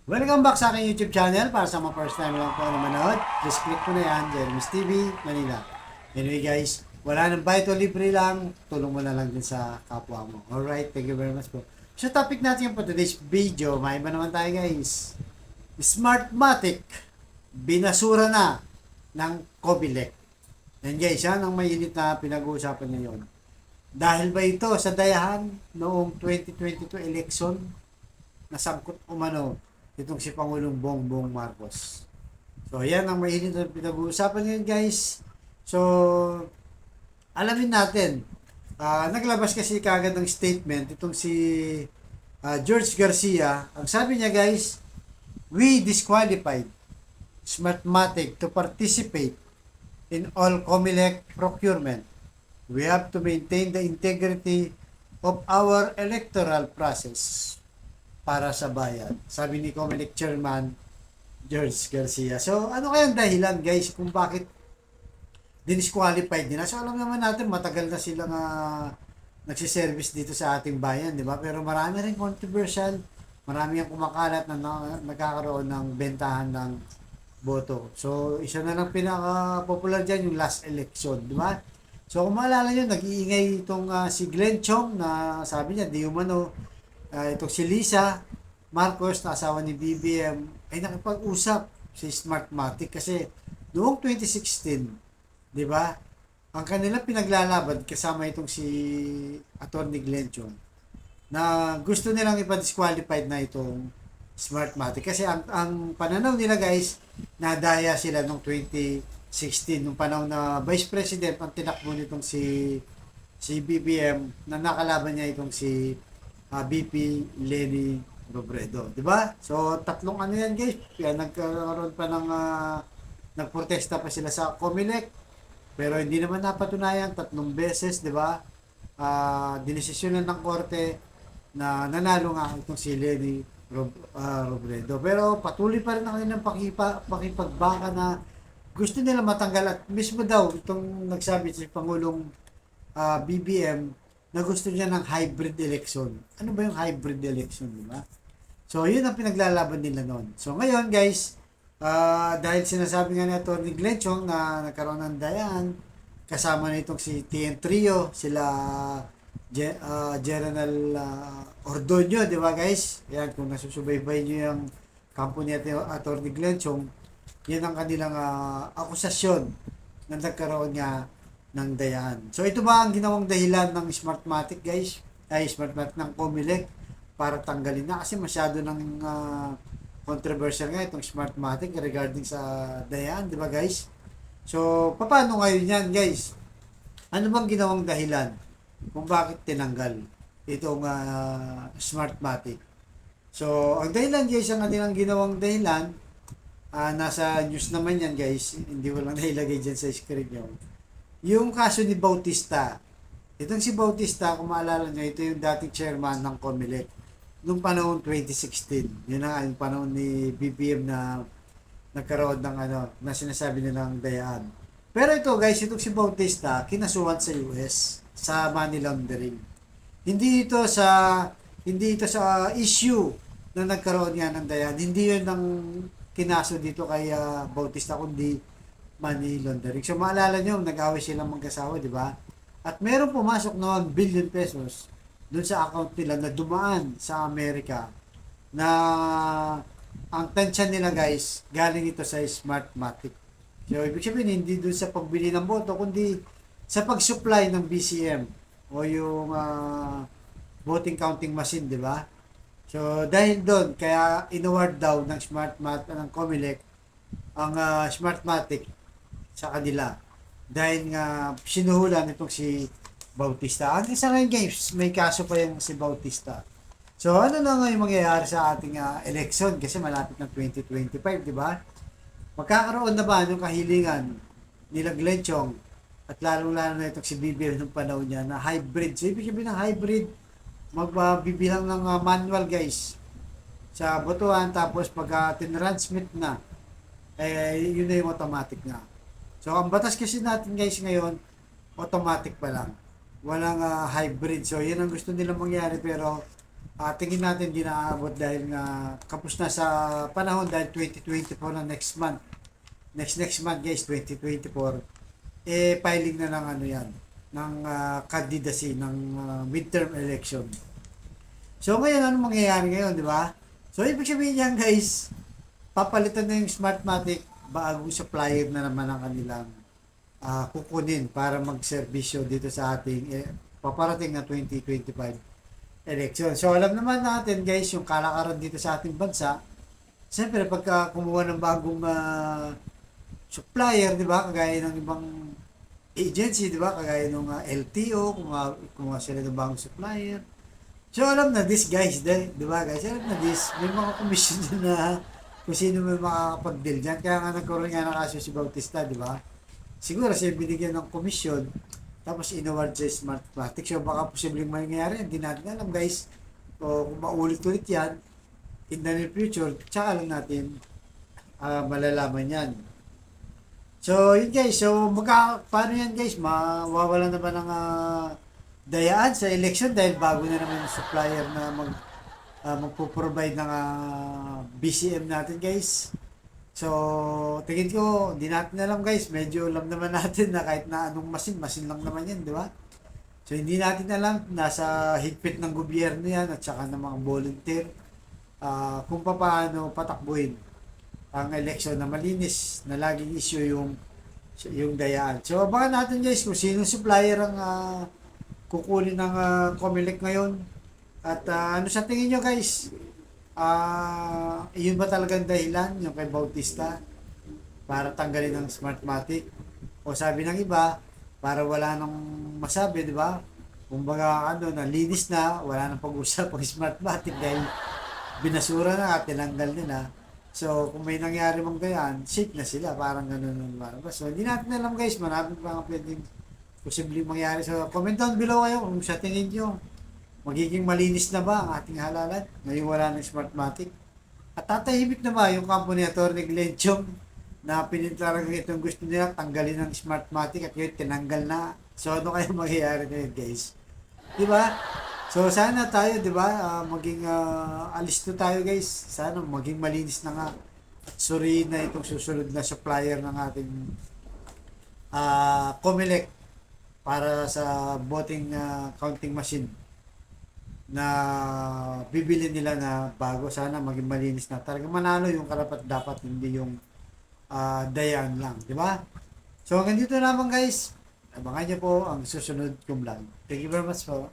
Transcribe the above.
Welcome back sa aking YouTube channel. Para sa mga first time lang po na manood, please click mo na yan, Jeremy's TV, Manila. Anyway guys, wala nang bayad o libre lang, tulong mo na lang din sa kapwa mo. Alright, thank you very much po. So topic natin for today's video, may iba naman tayo guys. Smartmatic, binasura na ng Comelec. Yan guys, yan ang mainit na pinag-uusapan ngayon. Dahil ba ito sa dayahan noong 2022 election, nasangkot umano itong si Pangulong Bongbong Marcos. So, yan ang mainit na pinag-uusapan ngayon, guys. So, alamin natin. Naglabas kasi kagad ng statement itong si George Garcia. Ang sabi niya, guys, we disqualified Smartmatic to participate in all Comelec procurement. We have to maintain the integrity of our electoral process para sa bayan. Sabi ni Comelec Chairman George Garcia. So, ano kayang dahilan guys kung bakit dinisqualified nila? So, alam naman natin matagal na silang nagsiservice dito sa ating bayan, di ba? Pero marami rin controversial, marami ang kumakalat na, nagkakaroon ng bentahan ng boto. So, isa na lang pinaka-popular dyan yung last election, di ba? So, kung maalala nyo, nag-iingay itong si Glenn Chong na sabi niya, di umano, itong si Lisa Marcos na asawa ni BBM ay nakipag-usap si Smartmatic kasi noong 2016, di ba? Ang kanila pinaglalaban kasama itong si Attorney Glenn Chong na gusto nilang ipa-disqualified na itong Smartmatic kasi ang pananaw nila guys, nadaya sila noong 2016 nung panahon na Vice President ang tinakbo nitong si BBM na nakalaban niya itong si VP Lenny Robredo, di ba? So tatlong ano yan guys, kaya nagkaroon pa ng nagprotesta pa sila sa Comelec, pero hindi naman napatunayan tatlong beses, di ba? Dinesisyonan ng korte na nanalo nga itong si Lenny Robredo. Pero patuloy pa rin ang kanilang pakipagbaka na gusto nila matanggal at mismo daw itong nagsabi si Pangulong BBM na gusto niya ng hybrid election. Ano ba yung hybrid election, di ba? So, yun ang pinaglalaban nila noon. So, ngayon, guys, dahil sinasabi nga ni Atty. Glenn Chong na nagkaroon ng dayan, kasama na itong si TN Trio, sila General Ordonio, di ba, guys? Yan, kung nasusubaybay nyo yung kampo ni Atty. Glenn Chong, yan ang kanilang akusasyon na nagkaroon nga ng dayan. So ito ba ang ginawang dahilan ng Smartmatic guys? Ay Smartmatic ng Comelec para tanggalin na kasi masyado ng controversial nga itong Smartmatic regarding sa dayan, di ba guys? So paano ngayon yan guys? Ano bang ginawang dahilan kung bakit tinanggal itong Smartmatic? So ang dahilan guys, ang kanilang ginawang dahilan, nasa news naman yan guys, hindi ko lang nailagay dyan sa screen nyo. Yung kaso ni Bautista, itong si Bautista, kung maalala nyo, ito yung dating chairman ng Comelec noong panahon 2016. Yun na yung panahon ni BBM na nagkaroon ng na sinasabi nilang dayaan. Pero ito guys, itong si Bautista, kinasuhan sa US sa money laundering. Hindi ito sa issue na nagkaroon nga ng dayaan. Hindi yun ang kinaso dito kay Bautista, kundi money laundering. So maalala nyo, nag-away silang magkasawa, di ba? At meron pumasok na 1 billion pesos doon sa account nila na dumaan sa Amerika na ang tansya nila guys, galing ito sa Smartmatic. So ibig sabihin, hindi doon sa pagbili ng boto, kundi sa pag-supply ng BCM o yung voting counting machine, di ba? So dahil doon, kaya inaward daw ng ng Comelec ang Smartmatic sa kanila dahil nga sinuhulan itong si Bautista. Ang isa ngayon games, may kaso pa yung si Bautista. So ano na nga yung mangyayari sa ating election kasi malapit ng 2025, di ba? Magkakaroon na ba ng kahilingan nila Glenn Chong at lalong-lalo na itong si BBM ng panahon niya na hybrid. So ibig sabihin ng hybrid, magbibilang ng manual guys sa botohan, tapos pag tinransmit na, yun na yung automatic na. So, ang batas kasi natin guys ngayon, automatic pa lang. Walang hybrid. So, yun ang gusto nila mangyari pero tingin natin di naaabot dahil nga kapos na sa panahon dahil 2024 na next month. Next month guys, 2024, filing na ng ano yan, ng candidacy ng midterm election. So ngayon, ano mangyayari ngayon, di ba? So ibig sabihin yan guys, papalitan na yung Smartmatic, bagong supplier na naman ang kanilang kukunin para magserbisyo dito sa ating paparating na 2025 election. So alam naman natin guys, yung kalakaran dito sa ating bansa, siyempre pagka kumuha ng bagong supplier, di ba? Kagaya ng ibang agency, di ba? Kagaya ng LTO, kumuha sila ng bagong supplier. So alam na this guys, di ba guys? Alam na this, may mga commission dyan na kung sino may makakapag-deal dyan. Kaya nga nagkaroon nga ng kaso si Bautista, di ba? Siguro siya binigyan ng commission, tapos inaward sa Smartmatic. So baka posibleng mangyayari, hindi natin alam guys. O kung maulit-ulit yan, in the near future, tsaka lang natin malalaman yan. So, yun guys. So, paano yan guys? Mawawala na ba ng dayaan sa election dahil bago na naman yung supplier na magpo-provide ng BCM natin guys. So, tingin ko, hindi natin alam guys. Medyo alam naman natin na kahit na anong machine lang naman yan, di ba? So, hindi natin alam. Nasa higpit ng gobyerno yan at saka ng mga volunteer kung paano patakbuhin ang election na malinis na laging issue yung dayaan. So abangan natin guys kung sino supplier ang kukunin ng COMELEC ngayon. At ano sa tingin nyo guys? Yun ba talagang dahilan yung kay Bautista para tanggalin ng Smartmatic? O sabi ng iba, para wala nang masabi, di ba? Kumbaga nalinis na, wala nang pag-usap ang Smartmatic dahil binasura na at tinanggal nila. So, kung may nangyari mang ganyan, safe na sila. Parang ganun ang marabas. So, hindi natin alam guys. Marami pa nga pwedeng posibleng mangyari. So, comment down below kayo kung sa tingin nyo, magiging malinis na ba ang ating halalan ngayong wala ng Smartmatic? At tatahimik na ba yung kampo ni Atty. Glenn Chong na pinintaragang itong gusto nila tanggalin ng Smartmatic at yun tinanggal na. So, ano kaya mangyayari ngayon guys? Diba? So sana tayo, 'di ba, maging alisto tayo guys. Sana maging malinis na nga. Suriin na itong susunod na supplier ng ating COMELEC para sa voting counting machine na bibili nila na bago. Sana maging malinis na. Talagang manalo yung karapat dapat, hindi yung dayan lang, 'di ba? So hanggang dito naman guys. Abangan niyo po ang susunod kong vlog. Thank you very much po.